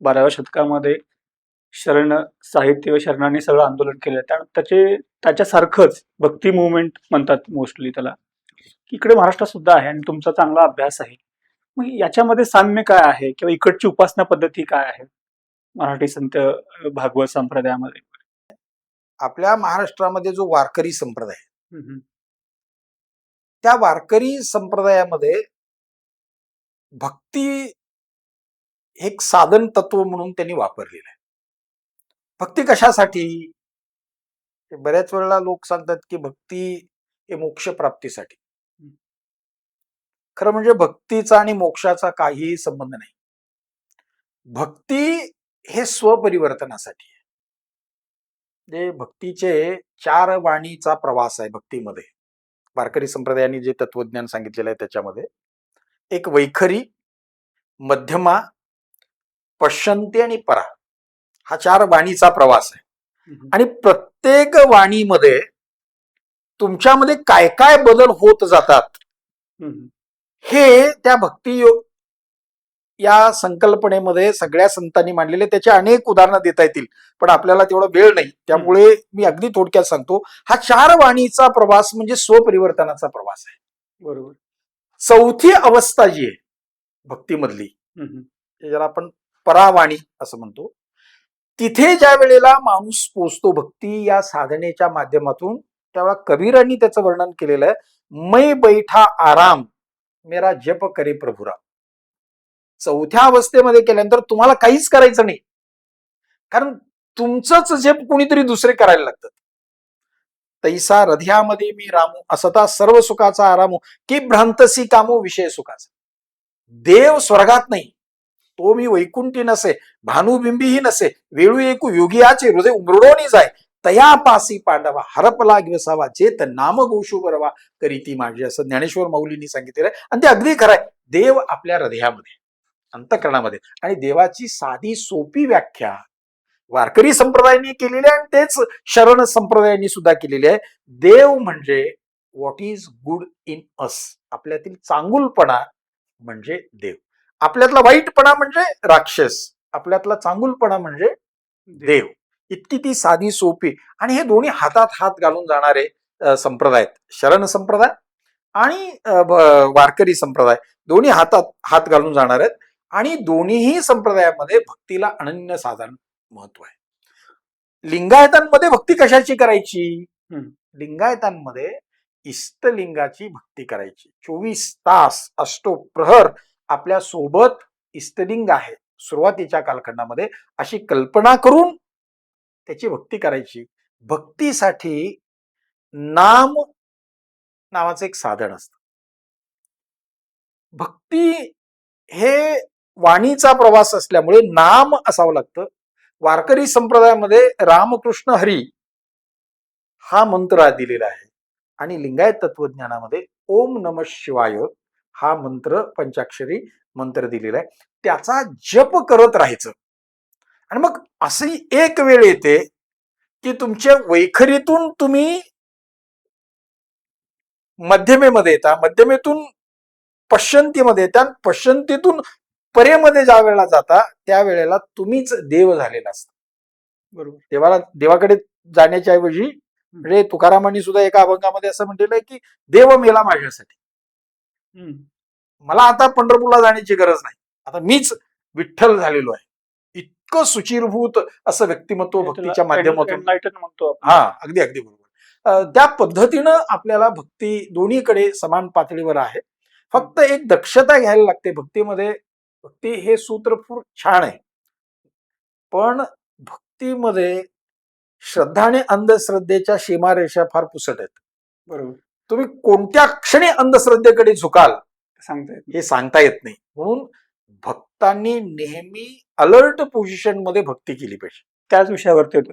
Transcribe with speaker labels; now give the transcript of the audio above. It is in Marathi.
Speaker 1: 12व्या शतकामध्ये शरण साहित्य व शरणांनी सगळं आंदोलन केलं. त्याच्यासारखंच भक्ती मुवमेंट म्हणतात मोस्टली त्याला. इकडे महाराष्ट्रात सुद्धा आहे आणि तुमचा चांगला अभ्यास आहे. मग याच्यामध्ये साम्य काय आहे किंवा इकडची उपासना पद्धती काय आहे मराठी संत भागवत संप्रदायामध्ये?
Speaker 2: आपल्या महाराष्ट्रामध्ये जो वारकरी संप्रदाय आहे,
Speaker 1: हम्म.
Speaker 2: त्या वारकरी संप्रदायामध्ये भक्ती एक साधन तत्व म्हणून त्यांनी वापरलेलं आहे. भक्ती कशासाठी? बऱ्याच वेळेला लोक सांगतात की भक्ती हे मोक्ष प्राप्तीसाठी. खरं म्हणजे भक्तीचा आणि मोक्षाचा काहीही संबंध नाही. भक्ती हे स्वपरिवर्तनासाठी आहे. जे भक्तीचे 4 वाणीचा प्रवास आहे. भक्तीमध्ये वारकरी संप्रदायाने जे तत्वज्ञान सांगितलेलं आहे त्याच्यामध्ये एक वैखरी, मध्यमा, पश्चंती आणि परा हा 4 वाणीचा प्रवास आहे. आणि प्रत्येक वाणीमध्ये तुमच्यामध्ये काय काय बदल होत जातात हे त्या भक्ती या संकल्पनेमध्ये सगळ्या संतांनी मांडलेले. त्याचे अनेक उदाहरणं देता येतील, पण आपल्याला तेवढा वेळ नाही, त्यामुळे मी अगदी थोडक्यात सांगतो. हा 4 वाणीचा प्रवास म्हणजे स्वपरिवर्तनाचा प्रवास आहे.
Speaker 1: बरोबर.
Speaker 2: चौथी अवस्था जी आहे भक्तीमधली, ज्याला आपण परावाणी असं म्हणतो, तिथे ज्या वेळेला माणूस पोचतो भक्ती या साधनेच्या माध्यमातून, त्यावेळेला कबीरांनी त्याचं वर्णन केलेलं आहे. मै बैठा आराम मेरा जप करे प्रभुराम. चौथ्या अवस्थेमध्ये केल्यानंतर तुम्हाला काहीच करायचं नाही, कारण तुमचंच जप कोणीतरी दुसरे करायला लागतात. तैसा हृदयामध्ये मी रामू असता सर्व सुखाचा आरामू की भ्रांतसी कामो विषय सुखाचा. देव स्वर्गात नाही, तो मी वैकुंठी नसे, भानुबिंबीही नसे, वेळू एकू योगियाचे हृदय उमरडोनी जाय, तया पासी पांडवा हरपला घेसावा जेत नाम गोषू बरवा करीती माझी, असं ज्ञानेश्वर माऊलींनी सांगितलेलं आहे. आणि ते अगदी खरं आहे. देव आपल्या हृदयामध्ये, अंतःकरणामध्ये. आणि देवाची साधी सोपी व्याख्या वारकरी संप्रदायाने केलेली आहे आणि तेच शरण संप्रदायाने सुद्धा केलेली आहे. देव म्हणजे व्हॉट इज गुड इन अस, आपल्यातील चांगुलपणा म्हणजे देव. आपल्यातला वाईटपणा म्हणजे राक्षस, आपल्यातला चांगुलपणा म्हणजे देव. इतकी ती साधी सोपी. आणि हे दोन्ही हातात हात घालून जाणारे संप्रदाय आहेत. शरण संप्रदाय आणि वारकरी संप्रदाय दोन्ही हातात हात घालून जाणार आहेत. आणि दोन्हीही संप्रदायामध्ये भक्तीला अनन्य साधारण महत्व आहे. लिंगायतांमध्ये भक्ती कशाची करायची? लिंगायतांमध्ये इष्टलिंगाची भक्ती करायची. 24 तास अष्टप्रहर आपल्या सोबत इष्टलिंग आहे सुरुवातीच्या कालखंडामध्ये, अशी कल्पना करून त्याची भक्ती करायची. भक्तीसाठी नाम नावाचं एक साधन असतं. भक्ती हे वाणीचा प्रवास असल्यामुळे नाम असावं लागतं. वारकरी संप्रदायामध्ये रामकृष्ण हरी हा मंत्र दिलेला आहे आणि लिंगायत तत्वज्ञानामध्ये ओम नमः शिवाय हा मंत्र, पंचाक्षरी मंत्र दिलेला आहे. त्याचा जप करत राहायचं. आणि मग अशी एक वेळ येते की तुमच्या वैखरीतून तुम्ही मध्यमेमध्ये येता, मध्यमेतून पश्चंतीमध्ये येता, पश्चंतीतून परेमध्ये ज्या वेळेला जाता त्यावेळेला तुम्हीच देव झालेला असता. बरोबर. देवाकडे जाण्याच्या ऐवजी म्हणजे तुकारामांनी सुद्धा एका अभंगामध्ये असं म्हटलेलं आहे की देव मेला माझ्यासाठी, मला आता पंढरपूरला जाण्याची गरज नाही, आता मीच विठ्ठल झालेलो आहे. इतकं सुचिरभूत असं व्यक्तिमत्व भक्तीच्या माध्यमातून म्हणतो. हा, अगदी अगदी बरोबर. त्या पद्धतीनं आपल्याला भक्ती दोन्हीकडे समान पातळीवर आहे. फक्त एक दक्षता घ्यायला लागते भक्तीमध्ये. भक्ती हे सूत्र खूप छान आहे, पण भक्तीमध्ये श्रद्धा आणि अंधश्रद्धेच्या सीमारेषा फार पुसट आहेत. बरोबर. तुम्ही कोणत्या क्षणी अंधश्रद्धेकडे झुकाल हे सांगता येत नाही. म्हणून भक्तांनी नेहमी अलर्ट पोझिशन मध्ये भक्ती केली पाहिजे.
Speaker 1: त्याच विषयावरती होतो.